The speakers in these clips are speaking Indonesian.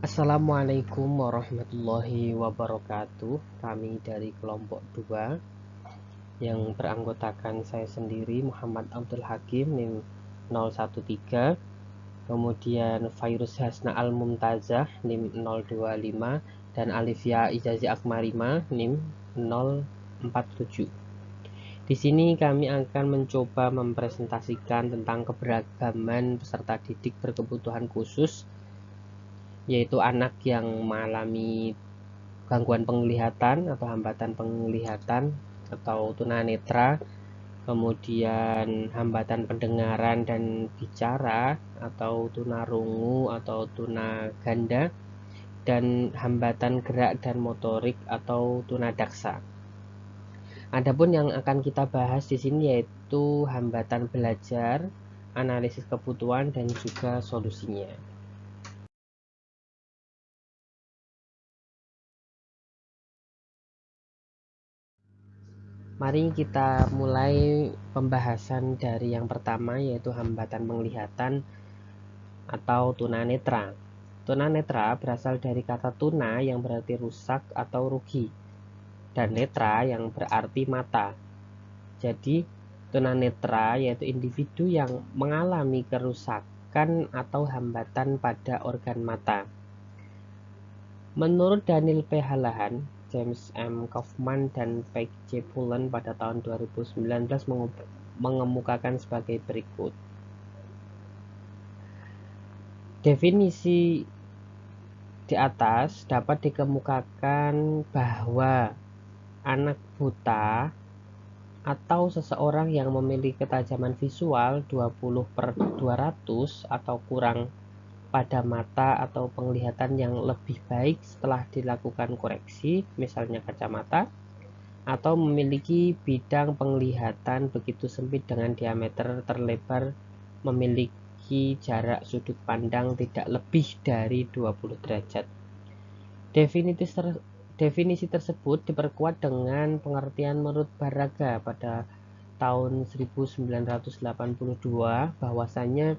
Assalamualaikum warahmatullahi wabarakatuh. Kami dari kelompok 2 yang beranggotakan saya sendiri Muhammad Abdul Hakim NIM 013, kemudian Fairuz Hasna Al Mumtazah NIM 025 dan Alifia Ijazi Akmarima NIM 047. Di sini kami akan mencoba mempresentasikan tentang keberagaman peserta didik berkebutuhan khusus, yaitu anak yang mengalami gangguan penglihatan atau hambatan penglihatan atau tunanetra, kemudian hambatan pendengaran dan bicara atau tunarungu atau tunaganda, dan hambatan gerak dan motorik atau tunadaksa. Adapun yang akan kita bahas di sini yaitu hambatan belajar, analisis kebutuhan dan juga solusinya. Mari kita mulai pembahasan dari yang pertama, yaitu hambatan penglihatan atau tunanetra. Tunanetra berasal dari kata tuna yang berarti rusak atau rugi, dan netra yang berarti mata. Jadi tunanetra yaitu individu yang mengalami kerusakan atau hambatan pada organ mata. Menurut Daniel P. Halahan, James M. Kaufman, dan Paige J. Pullen pada tahun 2019 mengemukakan sebagai berikut. Definisi di atas dapat dikemukakan bahwa anak buta atau seseorang yang memiliki ketajaman visual 20/200 atau kurang pada mata atau penglihatan yang lebih baik setelah dilakukan koreksi, misalnya kacamata, atau memiliki bidang penglihatan begitu sempit dengan diameter terlebar memiliki jarak sudut pandang tidak lebih dari 20 derajat. Definisi tersebut diperkuat dengan pengertian menurut Baraga pada tahun 1982 bahwasanya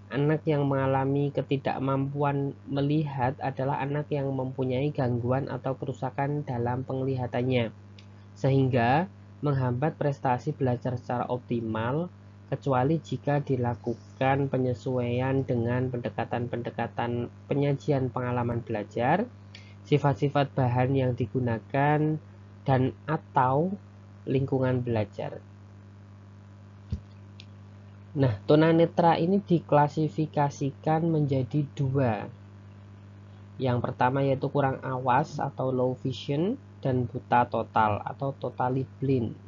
anak yang mengalami ketidakmampuan melihat adalah anak yang mempunyai gangguan atau kerusakan dalam penglihatannya, sehingga menghambat prestasi belajar secara optimal, kecuali jika dilakukan penyesuaian dengan pendekatan-pendekatan penyajian pengalaman belajar, sifat-sifat bahan yang digunakan, dan atau lingkungan belajar. Nah, tunanetra ini diklasifikasikan menjadi 2. Yang pertama yaitu kurang awas atau low vision, dan buta total atau totally blind.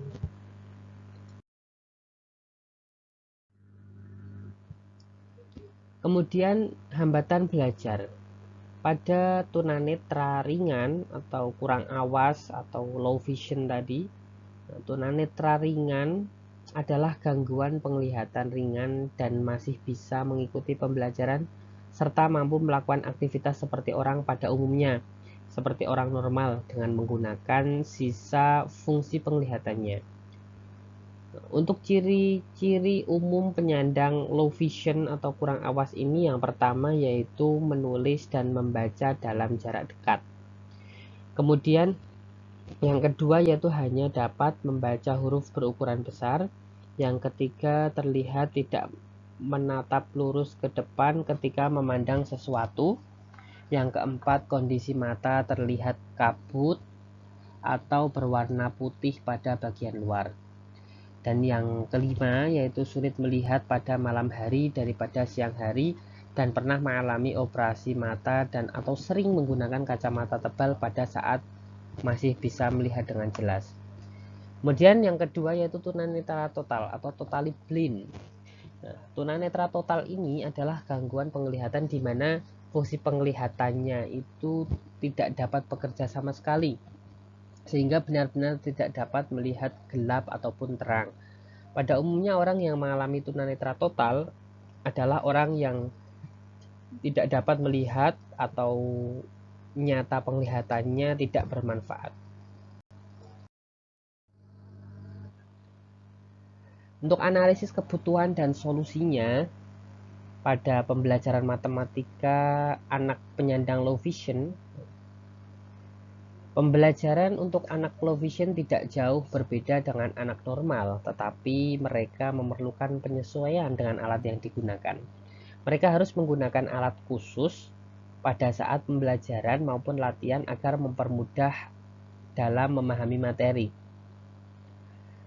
Kemudian hambatan belajar. Pada tunanetra ringan atau kurang awas atau low vision tadi, tunanetra ringan adalah gangguan penglihatan ringan dan masih bisa mengikuti pembelajaran serta mampu melakukan aktivitas seperti orang pada umumnya, seperti orang normal dengan menggunakan sisa fungsi penglihatannya. Untuk ciri-ciri umum penyandang low vision atau kurang awas ini, yang pertama yaitu menulis dan membaca dalam jarak dekat. Kemudian yang kedua yaitu hanya dapat membaca huruf berukuran besar. Yang ketiga terlihat tidak menatap lurus ke depan ketika memandang sesuatu. Yang keempat kondisi mata terlihat kabut atau berwarna putih pada bagian luar. Dan yang kelima yaitu sulit melihat pada malam hari daripada siang hari dan pernah mengalami operasi mata dan atau sering menggunakan kacamata tebal pada saat masih bisa melihat dengan jelas. Kemudian yang kedua yaitu tunanetra total atau totally blind. Nah, tunanetra total ini adalah gangguan penglihatan di mana fungsi penglihatannya itu tidak dapat bekerja sama sekali, sehingga benar-benar tidak dapat melihat gelap ataupun terang. Pada umumnya orang yang mengalami tunanetra total adalah orang yang tidak dapat melihat atau nyata penglihatannya tidak bermanfaat. Untuk analisis kebutuhan dan solusinya, pada pembelajaran matematika anak penyandang low vision, pembelajaran untuk anak low vision tidak jauh berbeda dengan anak normal, tetapi mereka memerlukan penyesuaian dengan alat yang digunakan. Mereka harus menggunakan alat khusus pada saat pembelajaran maupun latihan agar mempermudah dalam memahami materi.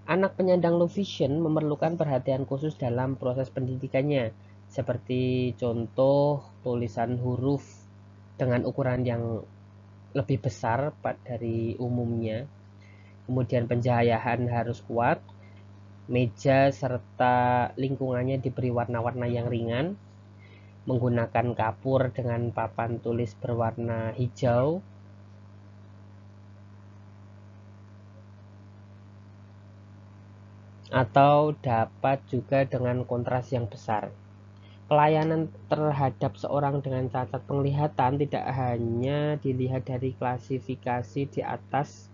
Anak penyandang low vision memerlukan perhatian khusus dalam proses pendidikannya, seperti contoh tulisan huruf dengan ukuran yang lebih besar dari umumnya. Kemudian pencahayaan harus kuat, meja serta lingkungannya diberi warna-warna yang ringan, menggunakan kapur dengan papan tulis berwarna hijau, atau dapat juga dengan kontras yang besar. Pelayanan terhadap seorang dengan cacat penglihatan tidak hanya dilihat dari klasifikasi di atas,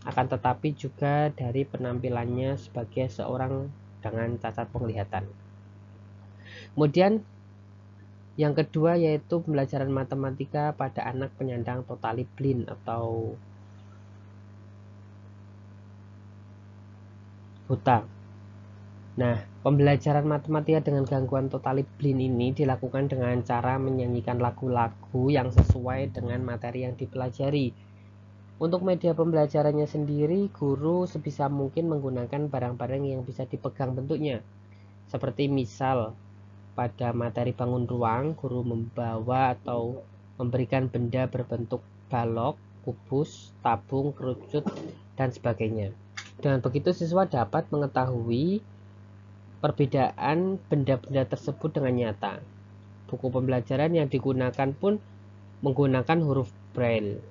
akan tetapi juga dari penampilannya sebagai seorang dengan cacat penglihatan. Kemudian yang kedua yaitu pembelajaran matematika pada anak penyandang totally blind atau buta. Nah, pembelajaran matematika dengan gangguan totally blind ini dilakukan dengan cara menyanyikan lagu-lagu yang sesuai dengan materi yang dipelajari. Untuk media pembelajarannya sendiri, guru sebisa mungkin menggunakan barang-barang yang bisa dipegang bentuknya. Seperti misal, pada materi bangun ruang, guru membawa atau memberikan benda berbentuk balok, kubus, tabung, kerucut, dan sebagainya. Dengan begitu, siswa dapat mengetahui perbedaan benda-benda tersebut dengan nyata. Buku pembelajaran yang digunakan pun menggunakan huruf Braille.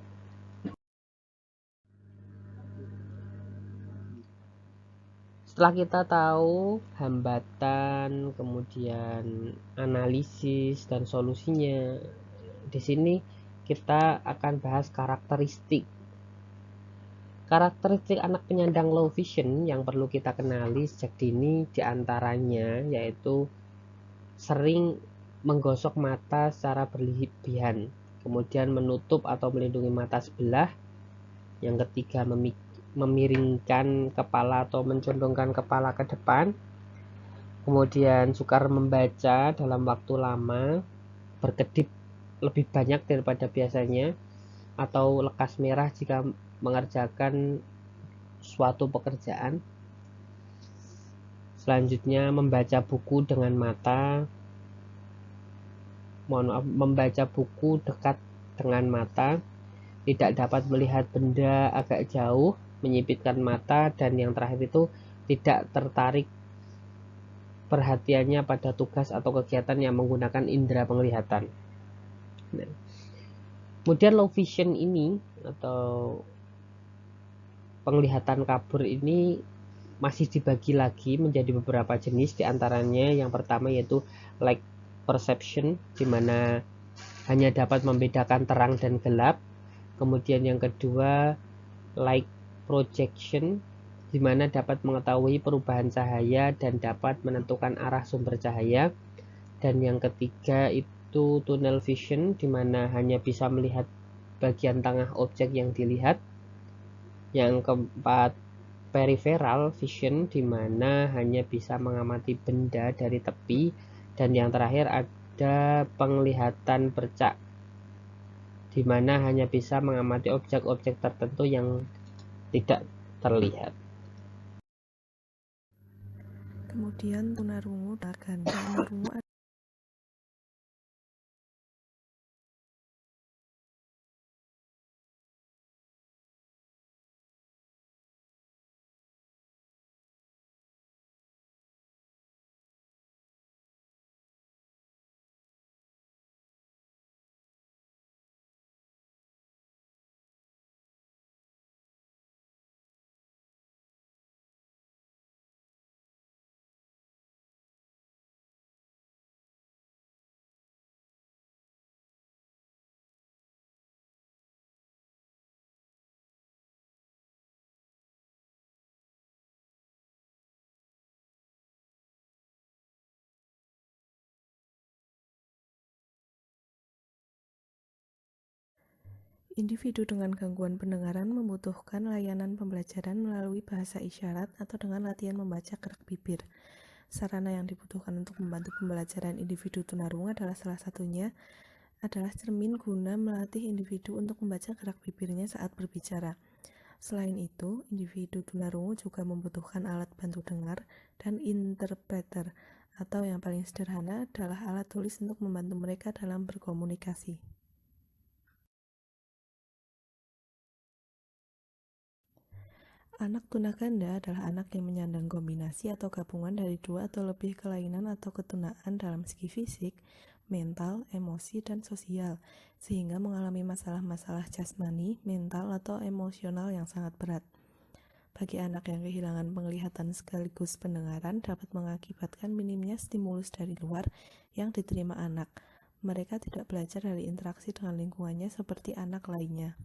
Setelah kita tahu hambatan, kemudian analisis dan solusinya, di sini kita akan bahas karakteristik. Karakteristik anak penyandang low vision yang perlu kita kenali sejak dini diantaranya yaitu sering menggosok mata secara berlebihan, kemudian menutup atau melindungi mata sebelah. Yang ketiga, memiringkan kepala atau mencondongkan kepala ke depan. Kemudian sukar membaca dalam waktu lama, berkedip lebih banyak daripada biasanya, atau lekas merah jika mengerjakan suatu pekerjaan. Selanjutnya, membaca buku dengan mata. Membaca buku dekat dengan mata, tidak dapat melihat benda agak jauh, menyipitkan mata, dan yang terakhir itu tidak tertarik perhatiannya pada tugas atau kegiatan yang menggunakan indera penglihatan. Nah, kemudian low vision ini atau penglihatan kabur ini masih dibagi lagi menjadi beberapa jenis, diantaranya yang pertama yaitu light perception, di mana hanya dapat membedakan terang dan gelap. Kemudian yang kedua light projection, di mana dapat mengetahui perubahan cahaya dan dapat menentukan arah sumber cahaya. Dan yang ketiga itu tunnel vision, di mana hanya bisa melihat bagian tengah objek yang dilihat. Yang keempat peripheral vision, di mana hanya bisa mengamati benda dari tepi. Dan yang terakhir ada penglihatan bercak, di mana hanya bisa mengamati objek-objek tertentu yang tidak terlihat. Kemudian tunarungu dan ganda. Tunarungu Individu dengan gangguan pendengaran membutuhkan layanan pembelajaran melalui bahasa isyarat atau dengan latihan membaca gerak bibir. Sarana yang dibutuhkan untuk membantu pembelajaran individu tunarungu adalah salah satunya adalah cermin guna melatih individu untuk membaca gerak bibirnya saat berbicara. Selain itu, individu tunarungu juga membutuhkan alat bantu dengar dan interpreter, atau yang paling sederhana adalah alat tulis untuk membantu mereka dalam berkomunikasi. Anak tunaganda adalah anak yang menyandang kombinasi atau gabungan dari dua atau lebih kelainan atau ketunaan dalam segi fisik, mental, emosi, dan sosial, sehingga mengalami masalah-masalah jasmani, mental, atau emosional yang sangat berat. Bagi anak yang kehilangan penglihatan sekaligus pendengaran dapat mengakibatkan minimnya stimulus dari luar yang diterima anak. Mereka tidak belajar dari interaksi dengan lingkungannya seperti anak lainnya.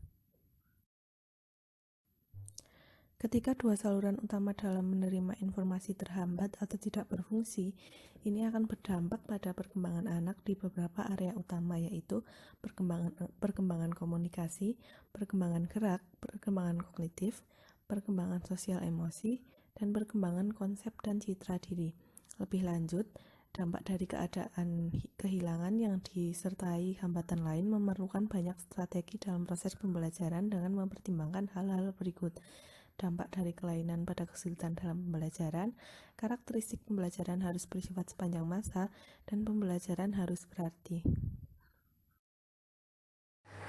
Ketika dua saluran utama dalam menerima informasi terhambat atau tidak berfungsi, ini akan berdampak pada perkembangan anak di beberapa area utama, yaitu perkembangan komunikasi, perkembangan gerak, perkembangan kognitif, perkembangan sosial emosi, dan perkembangan konsep dan citra diri. Lebih lanjut, dampak dari keadaan kehilangan yang disertai hambatan lain memerlukan banyak strategi dalam proses pembelajaran dengan mempertimbangkan hal-hal berikut. Dampak dari kelainan pada kesulitan dalam pembelajaran, karakteristik pembelajaran harus bersifat sepanjang masa, dan pembelajaran harus berarti.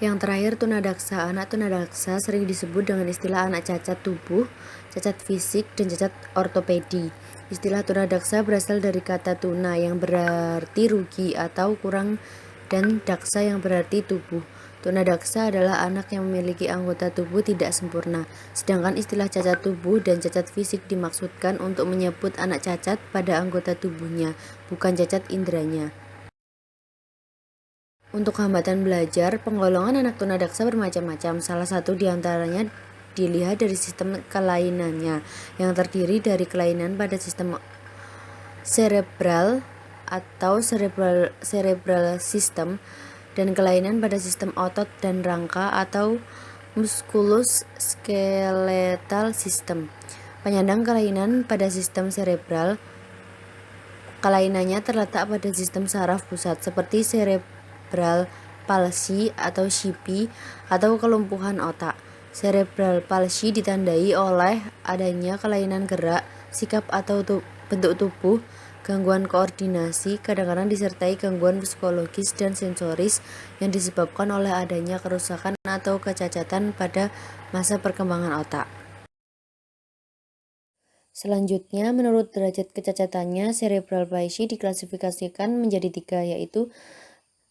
Yang terakhir, tunadaksa. Anak tunadaksa sering disebut dengan istilah anak cacat tubuh, cacat fisik, dan cacat ortopedi. Istilah tunadaksa berasal dari kata tuna yang berarti rugi atau kurang dan daksa yang berarti tubuh. Tunadaksa adalah anak yang memiliki anggota tubuh tidak sempurna, sedangkan istilah cacat tubuh dan cacat fisik dimaksudkan untuk menyebut anak cacat pada anggota tubuhnya, bukan cacat inderanya. Untuk hambatan belajar, penggolongan anak tunadaksa bermacam-macam. Salah satu diantaranya dilihat dari sistem kelainannya, yang terdiri dari kelainan pada sistem cerebral atau cerebral system, dan kelainan pada sistem otot dan rangka atau musculus-skeletal system. Penyandang kelainan pada sistem cerebral, kelainannya terletak pada sistem saraf pusat seperti cerebral palsy atau CP atau kelumpuhan otak. Cerebral palsy ditandai oleh adanya kelainan gerak, sikap atau bentuk tubuh, gangguan koordinasi, kadang-kadang disertai gangguan psikologis dan sensoris yang disebabkan oleh adanya kerusakan atau kecacatan pada masa perkembangan otak. Selanjutnya, menurut derajat kecacatannya, cerebral palsy diklasifikasikan menjadi 3, yaitu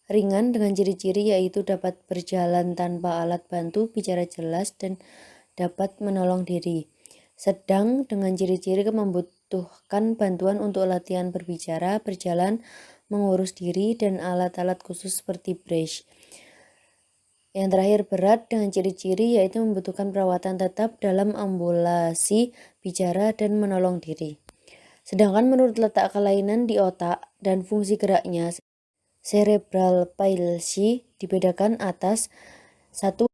ringan dengan ciri-ciri yaitu dapat berjalan tanpa alat bantu, bicara jelas, dan dapat menolong diri. Sedang dengan ciri-ciri membutuhkan bantuan untuk latihan berbicara, berjalan, mengurus diri, dan alat-alat khusus seperti brace. Yang terakhir, berat dengan ciri-ciri yaitu membutuhkan perawatan tetap dalam ambulasi, bicara, dan menolong diri. Sedangkan menurut letak kelainan di otak dan fungsi geraknya, cerebral palsy dibedakan atas 1.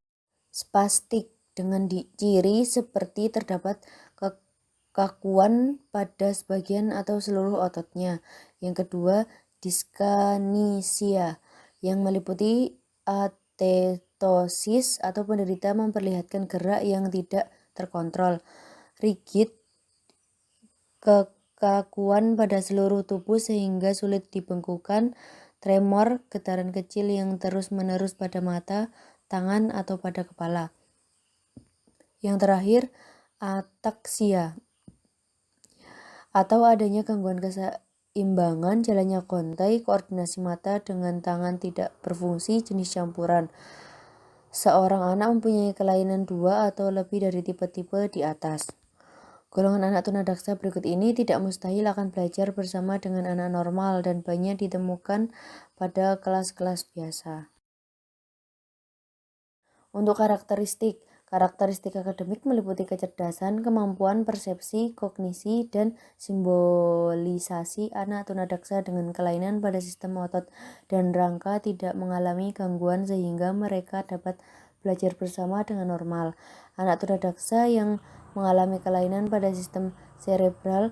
Spastik dengan ciri seperti terdapat kekakuan pada sebagian atau seluruh ototnya. Yang kedua, dyskinesia yang meliputi atetosis atau penderita memperlihatkan gerak yang tidak terkontrol. Rigid, kekakuan pada seluruh tubuh sehingga sulit dibengkukkan. Tremor, getaran kecil yang terus-menerus pada mata, tangan, atau pada kepala. Yang terakhir, ataksia atau adanya gangguan keseimbangan, jalannya gontai, koordinasi mata dengan tangan tidak berfungsi, jenis campuran. Seorang anak mempunyai kelainan 2 atau lebih dari tipe-tipe di atas. Golongan anak tunadaksa berikut ini tidak mustahil akan belajar bersama dengan anak normal dan banyak ditemukan pada kelas-kelas biasa. Untuk karakteristik akademik meliputi kecerdasan, kemampuan persepsi, kognisi, dan simbolisasi. Anak tunadaksa dengan kelainan pada sistem otot dan rangka tidak mengalami gangguan sehingga mereka dapat belajar bersama dengan normal. Anak tunadaksa yang mengalami kelainan pada sistem cerebral,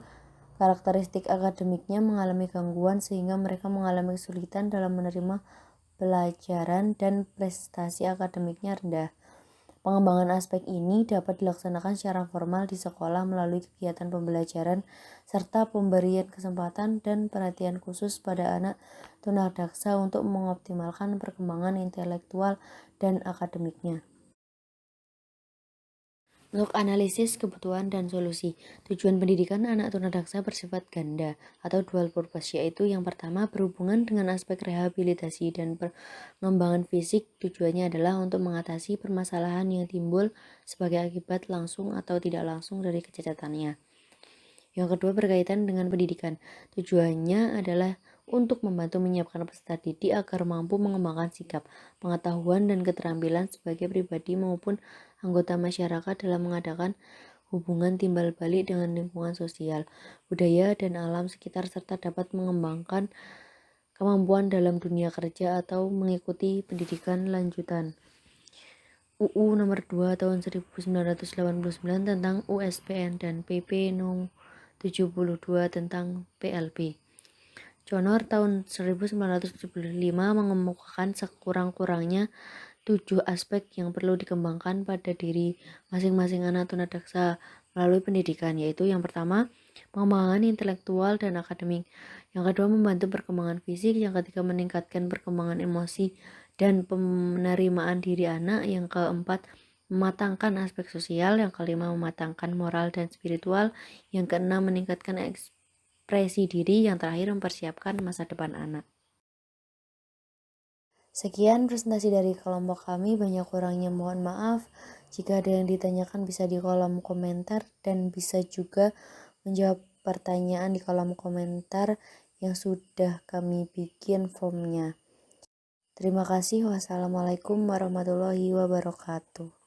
karakteristik akademiknya mengalami gangguan sehingga mereka mengalami kesulitan dalam menerima pelajaran dan prestasi akademiknya rendah. Pengembangan aspek ini dapat dilaksanakan secara formal di sekolah melalui kegiatan pembelajaran serta pemberian kesempatan dan perhatian khusus pada anak tunadaksa untuk mengoptimalkan perkembangan intelektual dan akademiknya. Untuk analisis kebutuhan dan solusi, tujuan pendidikan anak tunadaksa bersifat ganda atau dual purpose, yaitu yang pertama berhubungan dengan aspek rehabilitasi dan pengembangan fisik. Tujuannya adalah untuk mengatasi permasalahan yang timbul sebagai akibat langsung atau tidak langsung dari kecacatannya. Yang kedua berkaitan dengan pendidikan. Tujuannya adalah untuk membantu menyiapkan peserta didik agar mampu mengembangkan sikap, pengetahuan, dan keterampilan sebagai pribadi maupun anggota masyarakat dalam mengadakan hubungan timbal balik dengan lingkungan sosial, budaya, dan alam sekitar serta dapat mengembangkan kemampuan dalam dunia kerja atau mengikuti pendidikan lanjutan. UU nomor 2 tahun 1989 tentang USPN dan PP No. 72 tentang PLB. Conor tahun 1975 mengemukakan sekurang-kurangnya 7 aspek yang perlu dikembangkan pada diri masing-masing anak tunadaksa melalui pendidikan, yaitu yang pertama, pengembangan intelektual dan akademik. Yang kedua, membantu perkembangan fisik. Yang ketiga, meningkatkan perkembangan emosi dan penerimaan diri anak. Yang keempat, mematangkan aspek sosial. Yang kelima, mematangkan moral dan spiritual. Yang keenam, meningkatkan ekspresi diri. Yang terakhir, mempersiapkan masa depan anak. Sekian presentasi dari kelompok kami, banyak kurangnya mohon maaf. Jika ada yang ditanyakan bisa di kolom komentar dan bisa juga menjawab pertanyaan di kolom komentar yang sudah kami bikin formnya. Terima kasih. Wassalamualaikum warahmatullahi wabarakatuh.